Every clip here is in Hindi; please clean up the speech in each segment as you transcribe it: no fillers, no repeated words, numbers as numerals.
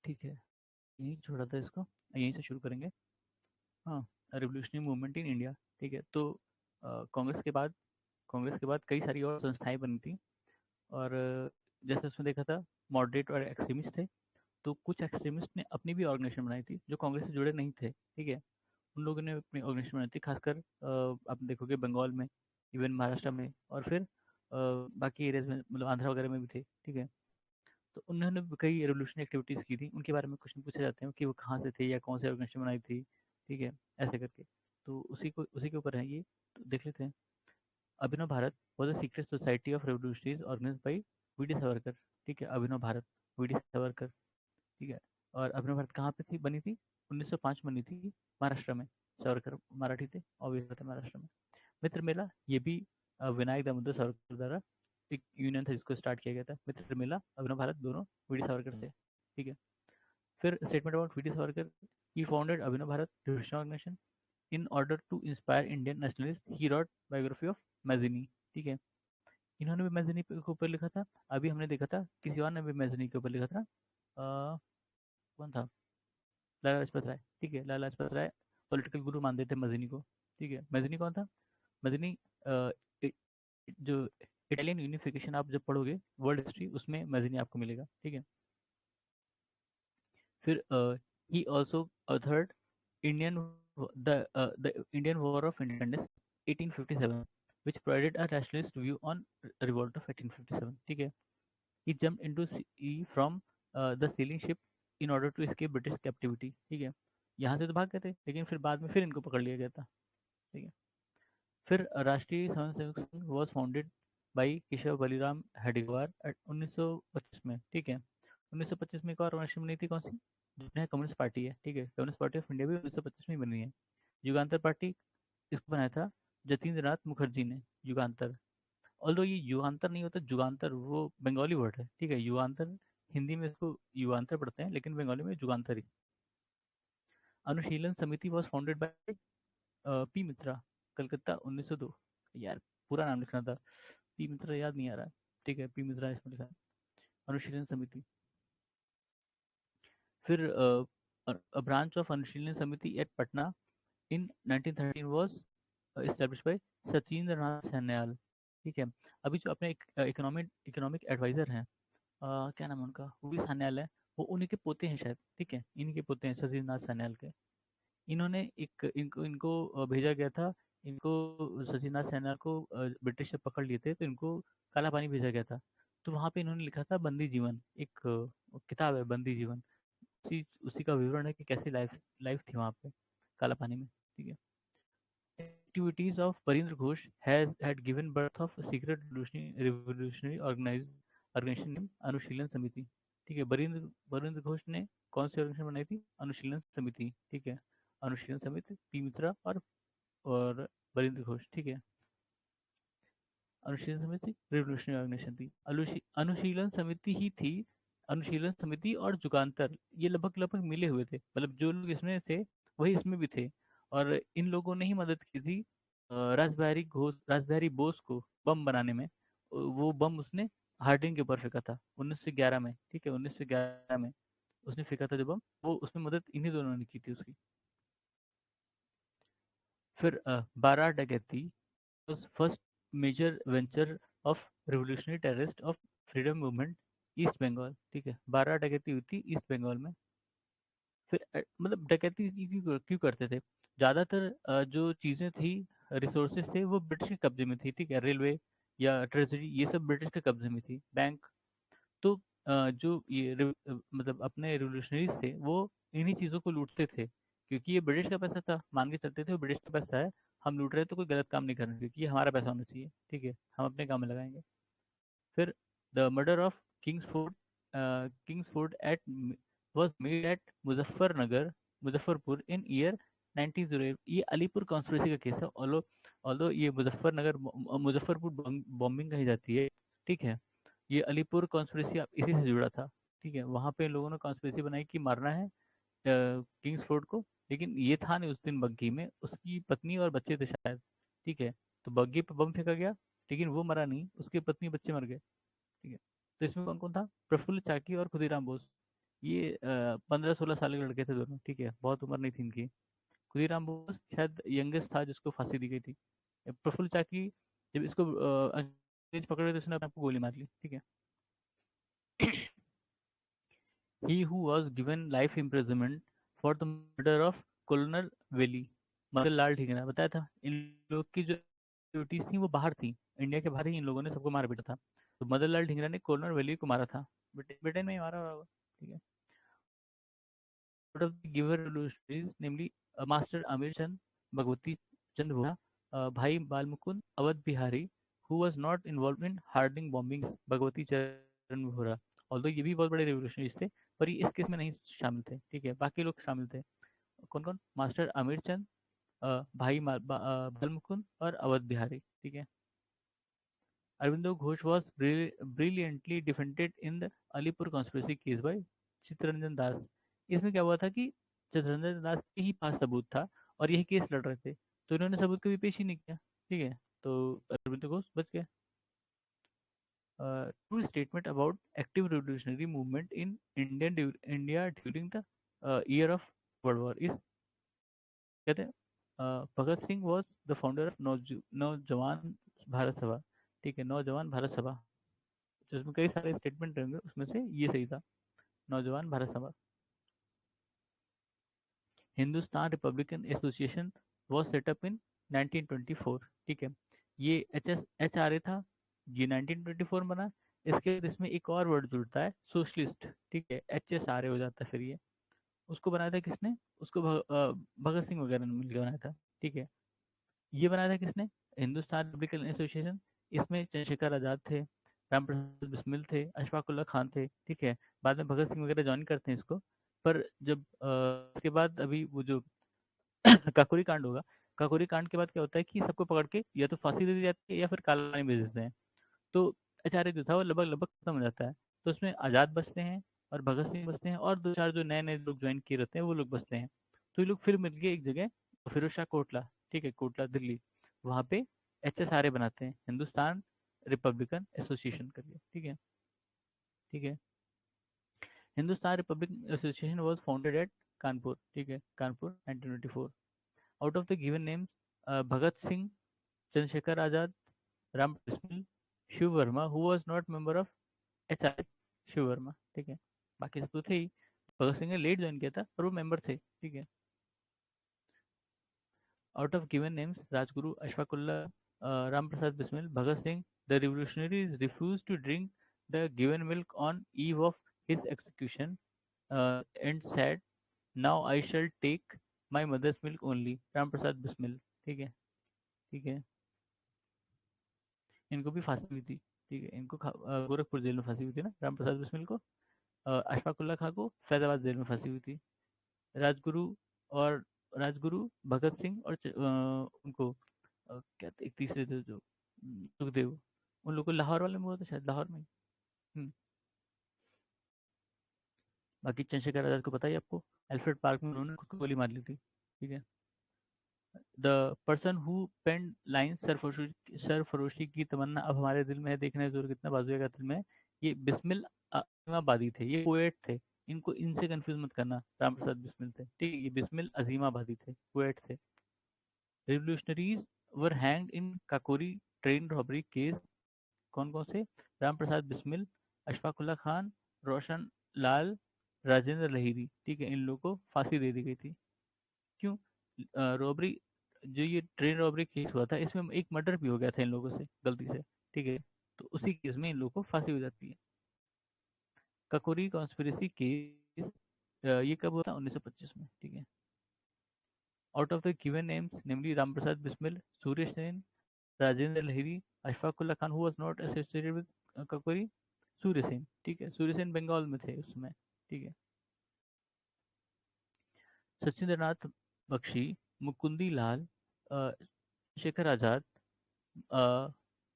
ठीक है, यहीं छोड़ा था इसको, यहीं से शुरू करेंगे। हाँ, रिवोल्यूशनरी मूवमेंट इन इंडिया। ठीक है, तो कांग्रेस के बाद कई सारी और संस्थाएं बनी थी। और जैसे उसमें देखा था, मॉडरेट और एक्सट्रीमिस्ट थे। तो कुछ एक्सट्रीमिस्ट ने अपनी भी ऑर्गेनाइजेशन बनाई थी जो कांग्रेस से जुड़े नहीं थे। ठीक है, उन लोगों ने अपनी ऑर्गेनाइजेशन बनाई थी, खासकर आप देखोगे बंगाल में, इवन महाराष्ट्र में, और फिर बाकी एरियाज में, मतलब आंध्र वगैरह में भी थे। ठीक है, तो उन्होंने भी कई रेवोल्यूशनरी एक्टिविटीज़ की थी, उनके बारे में क्वेश्चन पूछे जाते हैं कि वो कहाँ से थे या कौन सी ऑर्गेनाइजेशन बनाई थी। ठीक है, ऐसे करके। तो उसी के ऊपर है ये, तो देख लेते हैं। Abhinav Bharat was a secret society of revolutionaries organised by V D Savarkar. ठीक है, अभिनव भारत, वी डी सावरकर। ठीक है, और अभिनव भारत कहाँ पे थी, बनी थी? 1905 में बनी थी, महाराष्ट्र में। सावरकर मराठी थे, ऑब्वियस बात है, महाराष्ट्र में। मित्र मेला, ये भी विनायक दामोदर सावरकर द्वारा एक यूनियन था जिसको स्टार्ट किया गया था। मित्र मेला, अभिनव भारत, दोनों वी डी सावरकर से। ठीक है, फिर statement about V D Savarkar. He founded Abhinav Bharat revolutionary organisation in order to inspire Indian nationalist. He wrote biography of Mazzini. ठीक है, इन्होंने भी मैजिनी के ऊपर लिखा था। अभी हमने देखा था किसी और ने भी मैजिनी के ऊपर लिखा था। कौन था? लाला लाजपत राय। ठीक है, लाला लाजपत राय पॉलिटिकल गुरु मानते थे मैजिनी को। ठीक है, मैजिनी कौन था? मैजिनी इ- जो इटालियन यूनिफिकेशन आप जब पढ़ोगे वर्ल्ड हिस्ट्री, उसमें मैजिनी आपको मिलेगा। ठीक है, फिर he also authored Indian the Indian war of independence 1857, which provided a rationalist view on revolt of 1857. ठीक है, he jumped into sea from the sailing ship in order to escape British captivity. ठीक है, यहाँ से तो भाग गए थे, लेकिन फिर बाद में फिर इनको पकड़ लिया गया था। ठीक है, फिर राष्ट्रीय Swayamsevak Sangh was founded by Keshav Baliram Hedgewar 1925 में। ठीक है, 1925 में एक और ऑर्गेनाइजेशन बनी थी, कौन सी? जिसमें कम्युनिस्ट पार्टी है। ठीक है, कम्युनिस्ट पार्टी ऑफ इंडिया भी 1925 में ही बनी है। युगांतर पार्टी, इसको बनाया था जतीन्द्र नाथ मुखर्जी ने। युगांतर, ऑल्दो ये युगांतर नहीं होता, जुगांतर, वो बंगाली वर्ड है। ठीक है, युगांतर हिंदी में इसको युगांतर पढ़ते हैं, लेकिन बंगाली में जुगांतर ही। अनुशीलन समिति वॉज फाउंडेड बाय पी मित्रा, कलकत्ता 1902। यार, पूरा नाम लिखना था, पी मित्रा याद नहीं आ रहा। ठीक है, पी मित्रा इसमें लिखा है। अनुशीलन समिति, फिर branch of Anushilan Samiti at Patna in 1913 was established by Sachindra Nath Sanyal. ठीक है, अभी जो अपने इकोनॉमिक इकोनॉमिक एडवाइजर हैं, क्या नाम है उनका, वो भी सान्याल है। वो उन्हीं के पोते हैं शायद। ठीक है, इन्हीं के पोते हैं, सचिंद्र नाथ सान्याल के। इन्होंने एक इनको इनको भेजा गया था। इनको सचिंद्र नाथ सन्याल को ब्रिटिश से पकड़ लिए थे, तो इनको काला पानी भेजा गया था। तो वहाँ पे इन्होंने लिखा था बंदी जीवन, एक किताब है बंदी जीवन। उसी उसी का विवरण है कि कैसी लाइफ लाइफ थी वहाँ पे काला पानी में। ठीक है, activities of Barindra Ghosh has had given birth of a secret revolutionary organization named अनुशीलन समिति। ठीक है, बरिंद्र घोष ने कौन सी ऑर्गेनाइजेशन बनाई थी? अनुशीलन समिति। ठीक है, अनुशीलन समिति, पी मित्रा और बरिंद्र घोष। ठीक है, अनुशीलन समिति रिवोल्यूशनरी ऑर्गेनाइजेशन थी। अनुशीलन समिति ही थी। अनुशीलन समिति और जुगांतर ये लगभग लगभग मिले हुए थे, मतलब जो लोग इसमें थे वही इसमें भी थे। और इन लोगों ने ही मदद की थी रासबिहारी बोस को बम बनाने में। वो बम उसने हार्डिंग के ऊपर फेंका था 1911 में। ठीक है, 1911 में उसने फेंका था जो बम, वो उसमें मदद इन्हीं दोनों ने की थी उसकी। फिर बारह डकैती was first major venture of revolutionary terrorist of freedom movement East Bengal. ठीक है, 12 डकैती हुई थी ईस्ट बंगाल में। फिर मतलब डकैती क्यों क्यों करते थे? ज़्यादातर जो चीज़ें थी, रिसोर्सेज थे, वो ब्रिटिश के कब्जे में थी। ठीक है, रेलवे या ट्रेजरी ये सब ब्रिटिश के कब्जे में थी, बैंक। तो जो ये मतलब अपने रिवोल्यूशनरीज थे वो इन्हीं चीज़ों को लूटते थे, क्योंकि ये ब्रिटिश का पैसा था, मान के चलते थे वो ब्रिटिश का पैसा है, हम लूट रहे हैं तो कोई गलत काम नहीं करना, क्योंकि ये हमारा पैसा होना चाहिए। ठीक है, हम अपने काम में लगाएंगे। फिर the murder of Kingsford at was made at Muzaffarnagar Muzaffarpur in year 1908। ये अलीपुर कॉन्स्पिरेसी का केस है। ऑल्दो ये मुजफ्फरपुर बॉम्बिंग कही जाती है। ठीक है, ये अलीपुर कॉन्स्पिरेसी इसी से जुड़ा था। ठीक है, वहाँ पे लोगों ने कॉन्स्पिरेसी बनाई कि मारना है किंग्सफोर्ड को, लेकिन ये था नहीं उस दिन बग्गी में, उसकी पत्नी और बच्चे थे शायद। ठीक है, तो बग्गी पे बम फेंका गया, लेकिन वो मरा नहीं, उसकी पत्नी बच्चे मर गए। ठीक है, तो इसमें कौन कौन था? प्रफुल्ल चाकी और खुदीराम बोस। ये 15-16 साल के लड़के थे दोनों, ठीक है, बहुत उम्र नहीं थी इनकी। खुदीराम बोस शायद यंगेस्ट था जिसको फांसी दी गई थी। प्रफुल्ल चाकी, जब इसको अंग्रेज पकड़े तो उसने अपने आप को गोली मार ली, ठीक है। He who was given life imprisonment for the murder of colonel Wyllie, Madan Lal Dhingra, बताया था। इन लोग की जो ड्यूटीज थी वो बाहर थी, इंडिया के बाहर ही इन लोगों ने सबको मार पीटा था। तो मदन लाल ठीकरा ने कॉलोनल वेली को मारा था, ब्रिटेन में ही मारा होगा, ठीक है। Out of the given revolutionaries, namely Master Amir Chand, Bhagwati Chand Vora, Bhai Balmukund, Awadh Bihari, who was not involved in hardening bombings, Bhagwati Charan Vora। Although ये भी बहुत बड़े रेवोल्यूशनरीज थे, पर ये इस केस में नहीं शामिल थे, ठीक है। बाकी लोग शामिल थे। कौन कौन? मास्टर आमिर चंद, भाई बालमुकुंद और अवध बिहारी, ठीक है। Aurobindo Ghosh was brilliantly defended in the Alipore conspiracy case by Chittaranjan Das. इसमें क्या हुआ था कि चित्तरंजन दास के ही पास सबूत था और यही केस लड़ रहे थे, तो इन्होंने सबूत कभी पेश ही नहीं किया, ठीक है। तो अरविंदो घोष बच गए। True statement about active revolutionary movement in India during the year of world war is, कहते हैं Bhagat Singh was the founder of Naujawan Bharat सभा, ठीक है, नौजवान भारत सभा। जिसमें कई सारे स्टेटमेंट रहेंगे, उसमें से ये सही था, Naujawan Bharat Sabha. Hindustan Republican association was set up in 1924, ठीक है। ये एच आर ए था, ये 1924 बना। इसके बाद इसमें एक और वर्ड जुड़ता है, सोशलिस्ट, ठीक है, एच एस आर ए हो जाता है फिर ये। उसको बनाया था किसने? उसको भगत सिंह वगैरह ने मिलकर बनाया था, ठीक है। ये बनाया था किसने? Hindustan Republican association. इसमें चंद्रशेखर आजाद थे, राम प्रसाद बिस्मिल थे, अशफाक उल्ला खान थे, ठीक है। बाद में भगत सिंह वगैरह ज्वाइन करते हैं इसको। पर जब इसके बाद अभी वो जो काकोरी कांड होगा, काकोरी कांड के बाद क्या होता है कि सबको पकड़ के या तो फांसी दे दी जाती है या फिर काला पानी भेज देते हैं। तो आचार्य जो था वो लगभग लगभग खत्म हो जाता है। तो उसमें आजाद बचते हैं और भगत सिंह बचते हैं और दो चार जो नए नए लोग ज्वाइन किए रहते हैं वो लोग बचते हैं। तो ये लोग फिर मिलके एक जगह, फिरोज शाह कोटला, ठीक है, कोटला दिल्ली, वहाँ पे एच एस आर ए बनाते हैं, हिंदुस्तान रिपब्लिकन एसोसिएशन करके, ठीक है, ठीक है। Hindustan Republican association was founded at Kanpur, ठीक है, Kanpur 1924। Out of the given names, Bhagat Singh, Chandrashekhar Azad, Ram Bismil, Shiv Verma who was not member of H R, Shiv Verma, ठीक है। बाकी सब तो थे ही। भगत सिंह ने लेट ज्वाइन किया था पर वो मेंबर थे, ठीक है। Out of given names, Rajguru, Ashfaqulla, Ram Prasad Bismil, Bhagat Singh, the revolutionaries refuse to drink the given milk on eve of his execution and said, now I shall take my mother's milk only, Ram Prasad Bismil, ठीक है, ठीक है। इनको भी फांसी हुई थी, ठीक है। इनको गोरखपुर जेल में फांसी हुई थी ना, राम प्रसाद बिस्मिल को। अशफाकुल्ला खां को फैजाबाद जेल में फांसी हुई थी। राजगुरु और राजगुरु भगत सिंह और उनको क्या एक तीसरे थे जो सुखदेव, उन लोग को लाहौर वाले में हुआ था शायद, लाहौर में ही। हम्म। बाकी चंद्रशेखर आजाद को पता ही आपको, एल्फ्रेड पार्क में उन्होंने खुद को गोली मार ली थी, ठीक है। The person who pen line सरफरोशी की तमन्ना अब हमारे दिल में है, देखने जोर कितना बाजुए का दिल में है, ये बिस्मिल अजीमाबादी थे, ये पोएट थे। इनको इनसे कंफ्यूज मत करना, राम प्रसाद बिस्मिल थे, ठीक है, ये बिस्मिल अजीमाबादी थे, पोएट थे। रिवोल्यूशनरीज वर हैंग्ड इन काकोरी ट्रेन रॉबरी केस, कौन कौन से? राम प्रसाद बिस्मिल, अशफाकुल्ला खान, रोशन लाल, राजेंद्र लहिरी, ठीक है, इन लोगों को फांसी दे दी गई थी। क्यों? रॉबरी, जो ये ट्रेन रॉबरी केस हुआ था इसमें एक मर्डर भी हो गया था इन लोगों से गलती से, ठीक है। तो उसी केस में इन लोगों को फांसी हो जाती है। ककोरी कॉन्स्पिरेसी केस ये कब हुआ था? 1925 में, ठीक है। Out of the given names namely Ram Prasad Bismil, Surya Sen, Rajendra Lahiri, Ashfaqulla Khan who was not associated with Kakori, Surya Sen, ठीक है, सूर्य सेन बंगाल में थे उस समय, ठीक है। Sachindra Nath Bakshi, Mukundi Lal, Shekhar Azad,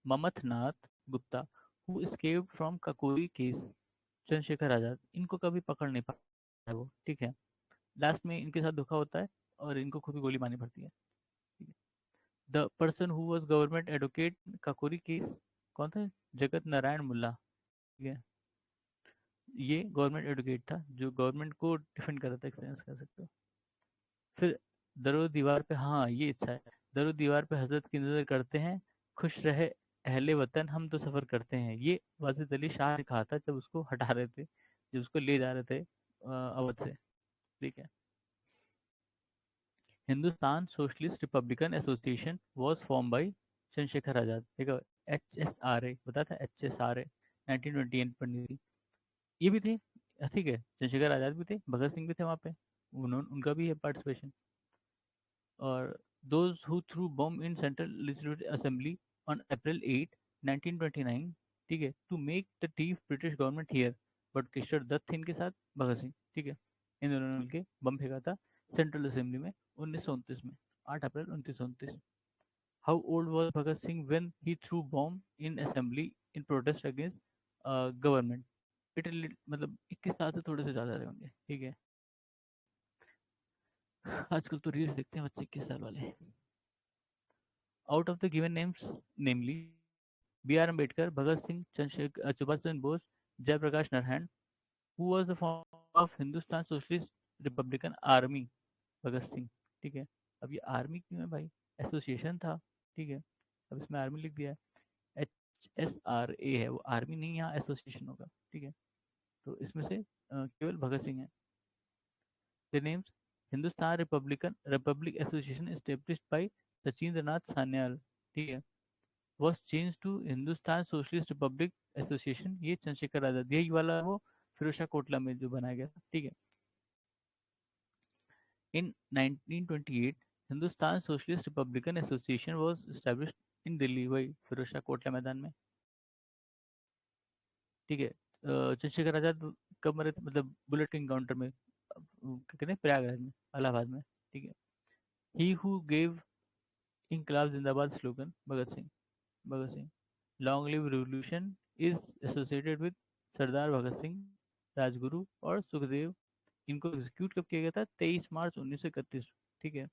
Manmath Nath Gupta who escaped from Kakori case, Chandrashekhar Azad, इनको कभी पकड़ नहीं पाया वो, ठीक है। लास्ट में इनके साथ धोखा होता है और इनको खुद ही गोली मारनी पड़ती है, ठीक है। The person who was government advocate Kakori case, कौन थे? जगत नारायण मुल्ला, ठीक है। ये गवर्नमेंट एडवोकेट था जो गवर्नमेंट को डिफेंड कर रहा था, एक्सपीरियंस कर सकते हो। फिर दरो दीवार पे, हाँ ये अच्छा है। दरो दीवार पे हजरत की नजर करते हैं, खुश रहे अहले वतन हम तो सफर करते हैं। ये वाजिद अली शाह ने कहा था जब उसको हटा रहे थे, जब उसको ले जा रहे थे अवध से। ठीक है। Hindustan socialist republican association was form by Chandrashekhar Azad. देखो, HSRA बता था, HSRA 1928 बनी थी। ये भी थे, ठीक है, चंद्रशेखर आजाद भी थे, भगत सिंह भी थे वहाँ पे, उन्होंने, उनका भी है पार्टिसिपेशन। और those who threw bomb in Central Legislative Assembly on April 8, 1929, ठीक है, to make the thief British government here, but किशोर दत्त थे इनके साथ, भगत सिंह, ठीक है, इन दोनों ने मिलके बम फेंका था सेंट्रल असेंबली में 1929 में, 8 अप्रैल 1929। How old was Bhagat Singh when he threw bomb in assembly in protest against government? मतलब 21 साल से थोड़े से ज्यादा रहे होंगे, ठीक है। आजकल तो रील्स देखते हैं बच्चे 21 साल वाले। Out of the given names, namely B.R. Ambedkar, Bhagat Singh, Subhash Chandra Bose, Jayaprakash Narhan, who was the founder of Hindustan Socialist Republican Army, Bhagat Singh, ठीक है। अब ये आर्मी क्यों है भाई? एसोसिएशन था, ठीक है, अब इसमें आर्मी लिख दिया है। HSRA है वो, आर्मी नहीं, यहाँ एसोसिएशन होगा, ठीक है। तो इसमें से केवल भगत सिंह है। The names, Hindustan republic association established by Sachindra Nath Sanyal, ठीक है, was changed to Hindustan socialist republic association, ये चंद्रशेखर आजाद, यही वाला वो फिरोज शाह कोटला में जो बनाया गया था, ठीक है। इन 1928 Hindustan socialist republican association was established in Delhi, वही फिरोज शाह कोटला मैदान में, ठीक है। चंद्रशेखर आजाद कब मरे थे, मतलब बुलेट के इनकाउंटर में, कहते हैं प्रयागराज में, इलाहाबाद में, ठीक है। ही हु गेव इनकलाब जिंदाबाद slogan, Bhagat Singh, Bhagat Singh. Long live revolution is associated with Sardar Bhagat Singh, Rajguru और सुखदेव। इनको एग्जीक्यूट कब किया गया था? 23 मार्च 1931, ठीक है।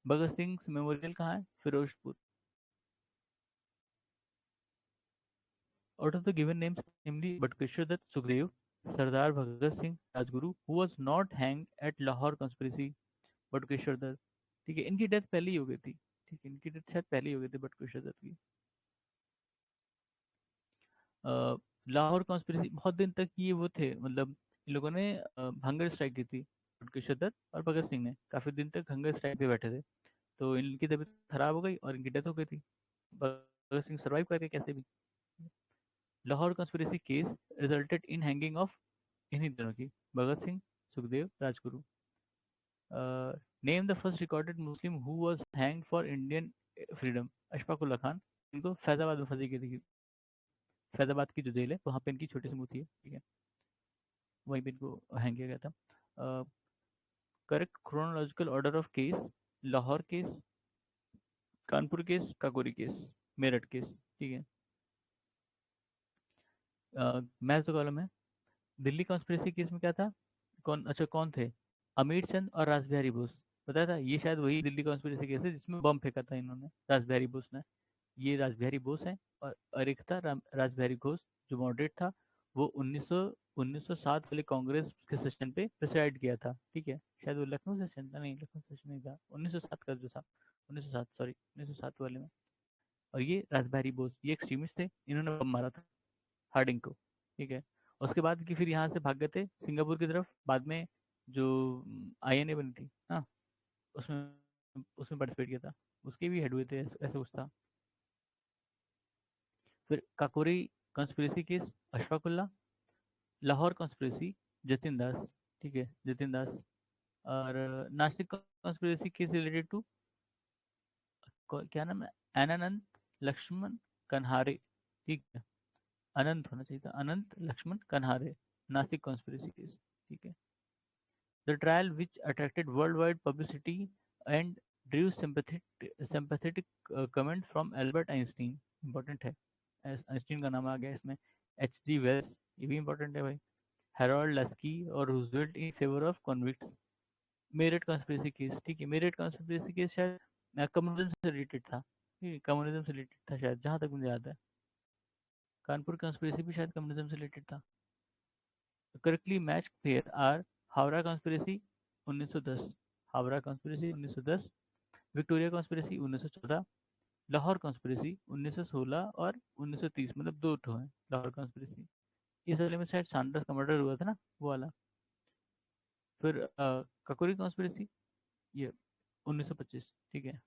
भगत सिंह मेमोरियल कहाँ है? Firozpur. Out of the given names namely Batukeshwar Dutt, Sukhdev, Sardar Bhagat Singh, Rajguru, who was not hanged at Lahore conspiracy, Batukeshwar Dutt, ठीक है। इनकी डेथ पहले ही हो गई थी, ठीक है, इनकी डेथ शायद पहले ही हो गई थी बटुकेश्वर दत्त की। लाहौर कॉन्स्पिरेसी बहुत दिन तक ये वो थे, मतलब इन लोगों ने हंगर स्ट्राइक की थी, बटुकेश्वर दत्त और भगत सिंह ने काफी दिन तक हंगर स्ट्राइक पे बैठे थे। तो इनकी तबीयत खराब हो गई और इनकी डेथ हो गई थी। भगत सिंह सर्वाइव कर गए कैसे भी। Lahore conspiracy case resulted in hanging of इन्हीं दिनों की, Bhagat Singh, Sukhdev, Rajguru. Name the first recorded Muslim who was hanged for Indian freedom, Ashfaq Ulla Khan. इनको फैजाबाद में फांसी की थी, फैजाबाद की जो जेल है वहाँ पे इनकी छोटी सी मूर्ति है, ठीक है, वहीं पे इनको हैंग किया गया था। Correct chronological order of case, Lahore case, Kanpur case, Kakori case, Meerut case, ठीक है। मैच कॉलम है। दिल्ली कॉन्स्पिरेसी केस में क्या था? कौन, अच्छा कौन थे? अमीर चंद और रासबिहारी बोस। बताया था ये शायद वही दिल्ली कॉन्स्पिरेसी केस है जिसमें बम फेंका था इन्होंने, रासबिहारी बोस ने। ये रासबिहारी बोस है। और एक था रासबिहारी घोष, जो मॉडरेट था, वो 1907 वाले कांग्रेस के सेशन पे प्रिसाइड किया था, ठीक है। शायद वो लखनऊ सेशन था, नहीं लखनऊ सेशन नहीं था, 1907 का जो था, 1907, सॉरी 1907 वाले में। और ये रासबिहारी बोस, ये एक्सट्रीमिस्ट थे, इन्होंने बम मारा था हार्डिंग को, ठीक है। उसके बाद कि फिर यहाँ से भाग गए थे सिंगापुर की तरफ, बाद में जो INA बनी थी, हाँ, उसमें उसमें पार्टिसिपेट किया था, उसके भी हेड हुए थे, ऐसे कुछ था। फिर Kakori conspiracy case, Ashfaqulla. Lahore conspiracy, Jatin Das, ठीक है, जतिन दास। और Nasik conspiracy case related to, क्या नाम है, अनंत लक्ष्मण कन्हारे, ठीक है, अनंत होना चाहिए था, अनंत लक्ष्मण कन्हारे, नासिक कॉन्स्पिरेसी केस, ठीक है। The trial, which attracted worldwide publicity and drew sympathetic comment from Albert Einstein, important है, आइंस्टीन का नाम आ गया इसमें। H.G. Wells, ये भी important है भाई। हेरोल्ड लस्की और Roosevelt in favour of convicts. Meerut conspiracy case, ठीक है, मेरठ कॉन्स्पिरेसी केस शायद कम्युनिज्म से रिलेटेड था, ठीक है, कम्युनिज्म से रिलेटेड था शायद, जहाँ तक मुझे याद है। कानपुर कॉन्स्पिरेसी भी शायद कम्युनिज्म से रिलेटेड था। Correctly match pair are Howrah conspiracy 1910, Howrah conspiracy 1910, Victoria conspiracy 1914, Lahore conspiracy 1916 और 1930, मतलब दो ठो है लाहौर कॉन्स्पिरेसी। इस वाले में शायद सैंडर्स का मर्डर हुआ था ना, वो वाला। फिर ककोरी कॉन्स्पिरेसी, ये 1925, ठीक है।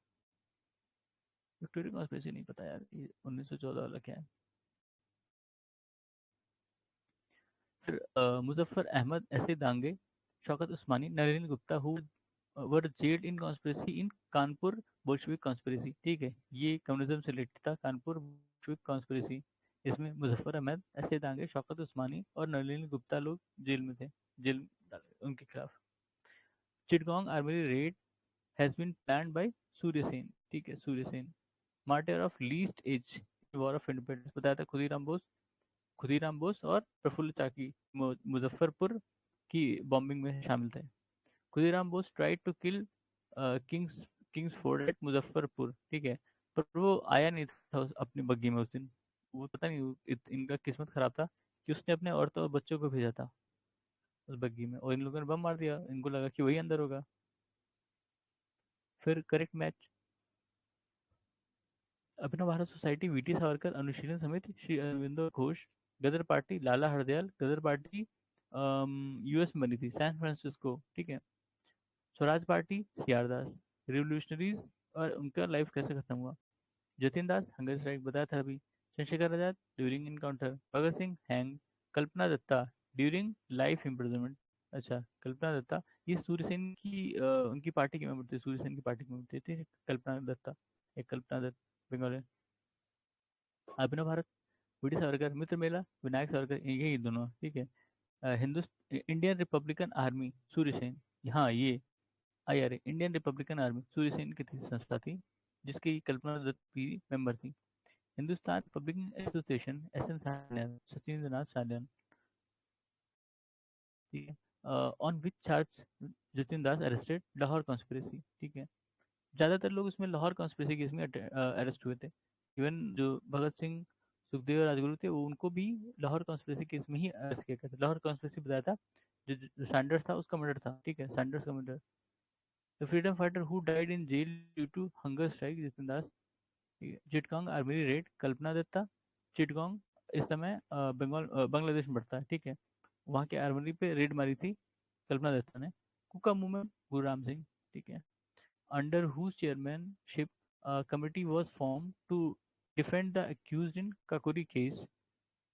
विक्टोरिया कॉन्स्पिरेसी नहीं पता यार, ये 1914 वाला क्या है। फिर मुजफ्फर अहमद ऐसे Dange, Shaukat Usmani, Nalini Gupta who were jailed in conspiracy in Kanpur Bolshevik conspiracy, ठीक है। ये कम्युनिज्म से रिलेटेड था, कानपुर बोल्शेविक कॉन्स्पिरेसी। इसमें मुजफ्फर अहमद, ऐसे दांगे, शौकत उस्मानी और नलिनी गुप्ता लोग जेल में थे, जेल डाले उनके खिलाफ। Chittagong army raid has been planned by Surya Sen, ठीक है, Surya Sen. Martyr of least age, war of independence, बताया था खुदीराम बोस, खुदीराम बोस और प्रफुल्ल चाकी मुजफ्फरपुर की बॉम्बिंग में शामिल थे। Khudiram Bose tried to kill Kings Kingsford at Muzaffarpur, ठीक है। पर वो आया नहीं था अपनी बग्गी में उस दिन। वो पता नहीं इनका किस्मत खराब था कि उसने अपने औरतों और बच्चों को भेजा था उस बग्गी में, और इन लोगों ने बम मार दिया, इनको लगा कि वही अंदर होगा। फिर करेक्ट मैच, अभिनव भारत सोसाइटी, वीटी सावरकर अनुशीलन समिति, श्री अरविंदो घोष, गदर party, Lala Hardayal, Ghadar party US में बनी थी, सैन फ्रांसिस्को, ठीक है। स्वराज पार्टी, सीआर दास, रिवोल्यूशनरीज और उनका लाइफ कैसे खत्म हुआ। जतिन दास, हंगर स्ट्राइक, बताया था अभी। Chandrashekhar Azad, during encounter. Bhagat Singh, hang. कल्पना दत्ता, ड्यूरिंग लाइफ इम्प्रिजनमेंट। अच्छा, कल्पना दत्ता, ये सूर्य सेन की उनकी पार्टी के मेंबर थे, सूर्य सेन की पार्टी के मेंबर थे, कल्पना दत्ता, एक कल्पना दत्त, बंगाली। अभिनव भारत, वीडी सावरकर, मित्र मेला, विनायक सावरकर, यही दोनों, ठीक है। Indian republican army, Surya Sen. हाँ, ये IRA, Indian republican army, Surya Sen की संस्था थी, जिसकी कल्पना दत्त भी मेंबर थी। Hindustan Republican association, SN Sanyal, Sachindra Nath Sanyal, ठीक है। On which charge Jatin Das arrested, Lahore conspiracy, ठीक है। ज्यादातर लोग इसमें लाहौर कॉन्स्पिरेसी केस में अरेस्ट हुए थे। इवन जो भगत सिंह, सुखदेव, राजगुरु थे, वो उनको भी लाहौर कॉन्स्पिरेसी केस में ही अरेस्ट किया गया था। लाहौर कॉन्स्पिरेसी बताया था, जो सैंडर्स था उसका मर्डर था, ठीक है, सैंडर्स का murder. The freedom fighter who died in jail due to hunger strike, Jitin Das, ठीक है। Chittagong army raid, Kalpana Datta. चिटगांग इस समय बांग्लादेश में पड़ता है, ठीक है। वहाँ के आर्मरी पे रेड मारी थी कल्पना दत्ता ने। कुका मूवमेंट, गुरुराम सिंह, ठीक है। under whose chairmanship a committee was formed to defend the accused in Kakuri case,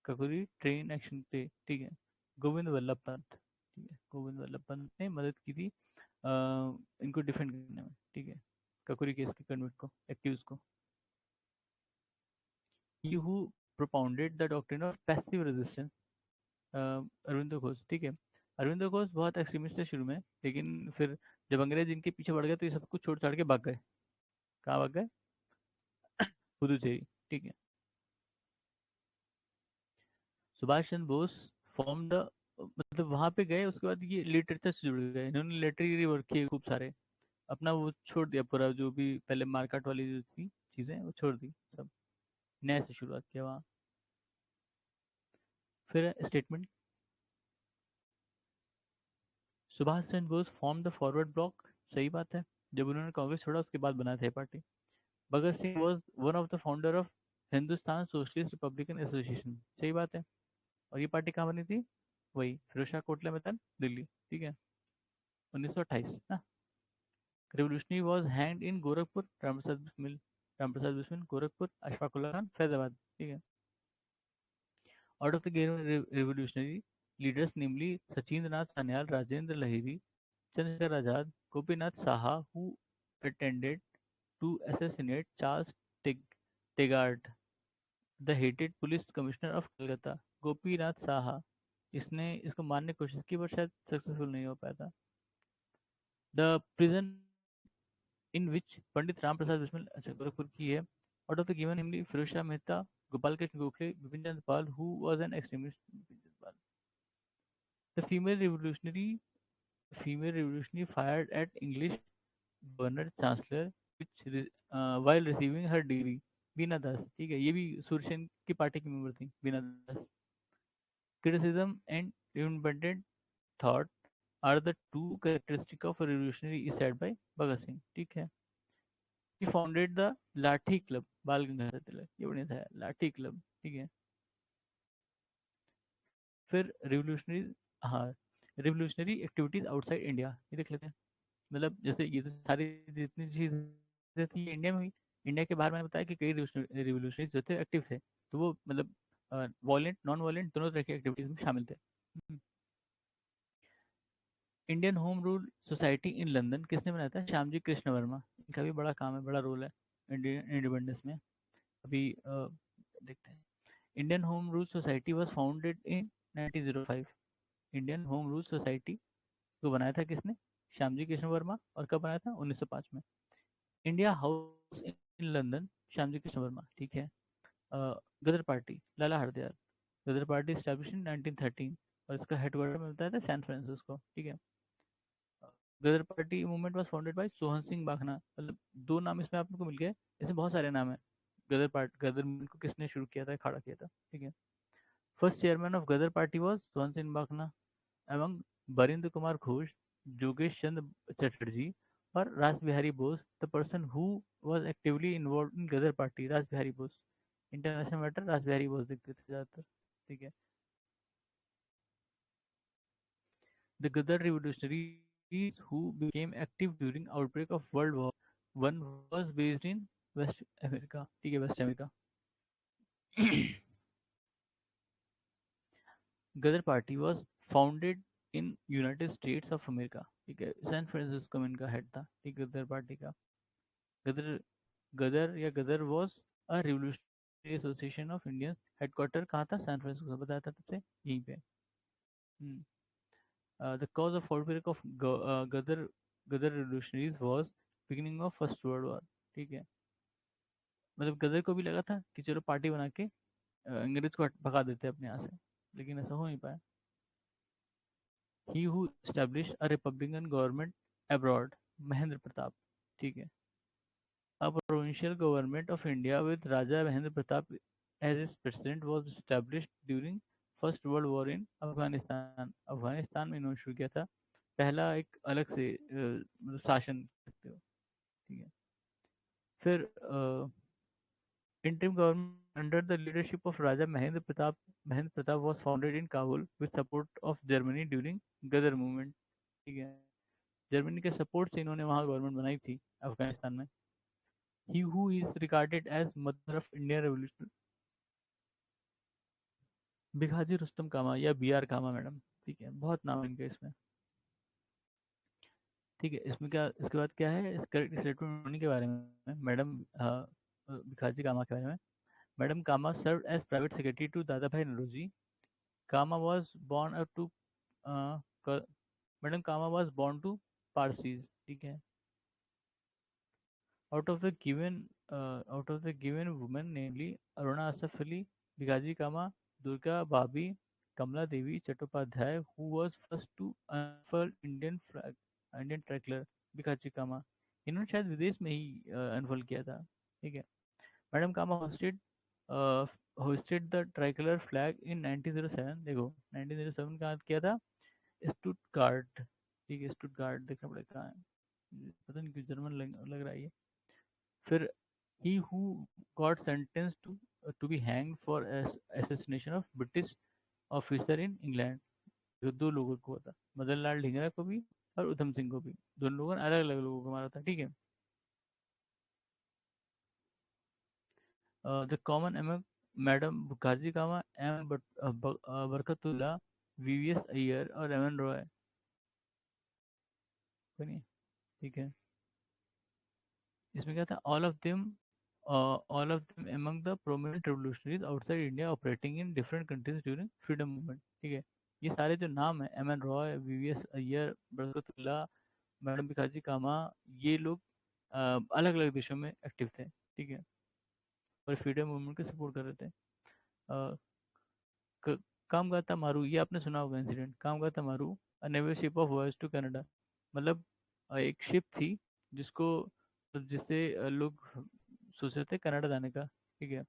Kakuri train action थे, ठीक है। गोविंद वल्लभ पंत, ठीक है, गोविंद वल्लभ पंत ने मदद की थी अ, इनको डिफेंड करने में, ठीक है, ककुरी केस के कन्विक्ट को, एक्यूज को। He who propounded the doctrine of passive resistance, Aurobindo Ghosh, ठीक है। अरविंदो घोष बहुत एक्सट्रीमिस्ट थे शुरू में, लेकिन फिर जब अंग्रेज इनके पीछे पड़ गए तो ये सब कुछ छोड़ छाड़ के भाग गए। कहाँ भाग गए? पुदुचेरी, ठीक है। सुभाष चंद्र बोस फॉर्म द, मतलब वहां पे गए, उसके बाद ये लिटरेचर से जुड़ गए, इन्होंने लिटरेरी वर्क किए खूब सारे। अपना वो छोड़ दिया पूरा, जो भी पहले मार्केट वाली जो थी चीजें, वो छोड़ दी सब, नए से शुरुआत किया वहाँ। फिर statement, Subhash Chandra Bose form the forward block, सही बात है। जब उन्होंने कांग्रेस छोड़ा उसके बाद बनाया था ये party. Bhagat Singh was one of the founder of Hindustan socialist republican association, सही बात है। और ये पार्टी कहाँ बनी थी? वही फिरोज शाह कोटला मैदान, दिल्ली, ठीक है, 1928 ना। रेवोल्यूशनरी वॉज हैंग्ड इन गोरखपुर, रामप्रसाद बिस्मिल, रामप्रसाद बिस्मिल गोरखपुर, अशफाकुल्ला खान फैजाबाद, ठीक है। Out of the revolutionary leaders namely Sachindra Nath Sanyal, Rajendra Lahiri, Chandrashekhar Azad, Gopinath Saha who pretended to assassinate Charles Tegart, the hated police commissioner of Calcutta. Gopinath Saha, इसने इसको मारने की कोशिश की, पर शायद सक्सेसफुल नहीं हो पाया था। The prison in which Pandit Ram Prasad Bismil, अच्छा गोरखपुर की है। Out of the given namely Firoz Shah Mehta, Gopal Krishna Gokhale, Bipin Chandra Pal who was an extremist. The female revolutionary fired at English governor chancellor which while receiving her degree, बीना दास, ठीक है, ये भी सूरसेन की पार्टी की मेंबर थी, Bina Das. Criticism and independent thought are the two characteristic of a revolutionary is said by Bhagat Singh. ठीक है. He founded the लाठी क्लब, बाल गंगाधर तिलक, ये बढ़िया था, लाठी क्लब. ठीक है. फिर रिवोल्यूशनरी, हाँ, रिवोल्यूशनरी एक्टिविटीज आउटसाइड इंडिया, ये देख लेते हैं. मतलब जैसे ये तो सारी जितनी चीजें थी इंडिया में हुई. इंडिया के बाहर मैंने बताया कि कई रिवोल्यूशनरी जो थे एक्टिव थे, तो वो मतलब वॉयलेंट नॉन वॉयलेंट दोनों तरह की एक्टिविटीज में शामिल थे. Indian home rule society in London किसने बनाया था? श्यामजी कृष्ण वर्मा. इनका भी बड़ा काम है, बड़ा रोल है इंडियन इंडिपेंडेंस में. अभी देखते हैं. Indian home rule society was founded in 1905. Indian home rule society को बनाया था किसने? श्यामजी कृष्ण वर्मा. और कब बनाया था? 1905 में. India house in London, Shyamji Krishna Varma. ठीक है. Ghadar party, Lala Hardayal. Ghadar party establish in 1913 और इसका हेडक्वार्टर में बताया था सैन फ्रांसिस्को. ठीक है. Ghadar party movement was founded by Sohan Singh बाखना. मतलब दो नाम इसमें आपको मिल गए, इसमें बहुत सारे नाम है. गदर मूवमेंट को किसने शुरू किया था, खड़ा किया था? ठीक है. First chairman of Ghadar party was Sohan Singh बाखना. एवं बरिंद्र कुमार घोष, जोगेश चंद्र चटर्जी और Ras Bihari Bose. The person who was actively involve in Ghadar party, Ras Bihari Bose. International matter रास बिहारी बोस देखते थे ज्यादातर. ठीक है. The Ghadar revolutionaries who became active during outbreak of World War One was based in West America. ठीक है, West America. Ghadar party was founded in United States of America. ठीक है. सैन फ्रांसिस्को में इनका हेड था. ठीक है, गदर पार्टी का. गदर गदर या Ghadar was a revolutionary association of Indians. Headquarter कहाँ था? San Francisco. बताया था तुझसे यहीं पे. हम्म. The cause of outbreak of Ghadar revolutionaries was beginning of First World War. ठीक है. मतलब गदर को भी लगा था कि चलो पार्टी बना के अंग्रेज को भगा देते हैं अपने यहाँ से, लेकिन ऐसा हो नहीं पाया. He who established a republican government abroad, Mahendra Pratap. ठीक है. A provincial government of India with Raja Mahendra Pratap as its president was established during First World War in Afghanistan. Afghanistan में इन्होंने शुरू किया था पहला एक अलग से मतलब शासन सकते हो. ठीक है. फिर interim government under the leadership of Raja Mahendra Pratap was founded in Kabul with support of Germany during Ghadar movement. ठीक है. जर्मनी के सपोर्ट से इन्होंने वहाँ गवर्नमेंट बनाई थी अफगानिस्तान में. He who is regarded as mother of Indian revolution, Bhikaiji Rustam कामा या बी आर कामा मैडम. ठीक है. बहुत नाम है इनके इसमें. ठीक है. इसमें क्या, इसके बाद क्या है, इस करेक्ट स्टेटमेंट होने के बारे में मैडम भिखाजी कामा के बारे में. Madam Cama served as private secretary to Dadabhai Naoroji. Cama was born up to madam Cama was born to Parsis. ठीक है. out of the given out of the given women, namely Aruna Asaf Ali, Bikaji Kama, Durga Babi, Kamala Devi Chattopadhyay, who was first to unfurl Indian flag, Indian tricolor, Bikaji Kama. इन्होंने शायद विदेश में ही अनफल किया था. ठीक है. Madam Cama hosted the tricolour flag in 1907. देखो 1907 कहाँ किया था? स्टुटगार्ट. ठीक है. स्टुटगार्ट देखना पड़ेगा कहाँ है, पता नहीं क्यों जर्मन लग रहा है ये. फिर he who got sentenced to be hanged for assassination of British officer in England. जो दो लोगों को था, मदन लाल ढींगरा को भी और उधम सिंह को भी. दोनों लोगों ने अलग अलग लोगों को मारा था. ठीक है. The common M madam Bhikhaji Cama, M Barkatullah, VVS Iyer और एम एन रॉय. बनी. ठीक है. इसमें क्या था? all of them among the prominent revolutionaries outside India operating in different countries during freedom movement. ठीक है. ये सारे जो नाम है, M N Roy, VVS Iyer, Barkatullah, madam Bhikhaji Cama, ये लोग अलग अलग देशों में एक्टिव थे. ठीक है. और फ्रीडम मूवमेंट को सपोर्ट कर रहे थे. अ, क- कामगाता मारू, ये आपने सुना होगा incident. Komagata Maru, a naval ship of voyage to Canada. मतलब एक शिप थी जिसको, जिससे लोग सोच रहे थे कनाडा जाने का. ठीक है.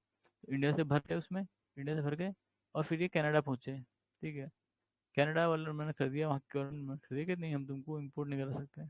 इंडिया से भर गए उसमें, इंडिया से भर गए और फिर ये कनाडा पहुंचे. ठीक है. कनाडा वालों ने मना कर दिया, वहाँ के गवर्नमेंट ने मना कर दिया कि नहीं हम तुमको इम्पोर्ट नहीं करा सकते।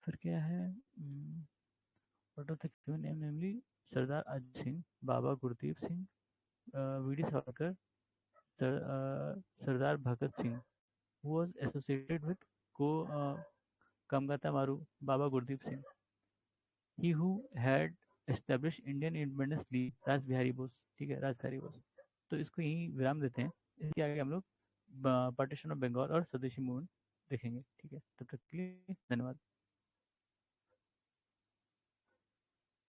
फिर क्या है, what are the given name, namely Sardar Ajay Singh, Baba Gurdip Singh, VD Savarkar, Sardar Bhagat Singh, who was associated with को Komagata Maru, Baba Gurdip Singh, he who had established Indian independence league, Raj Bihari Bose. ठीक है, राज बिहारी बोस। तो इसको यहीं विराम देते हैं, इसके आगे हम लोग पार्टीशन ऑफ बंगाल और स्वदेशी मूवमेंट देखेंगे। ठीक है, तब तक के लिए धन्यवाद।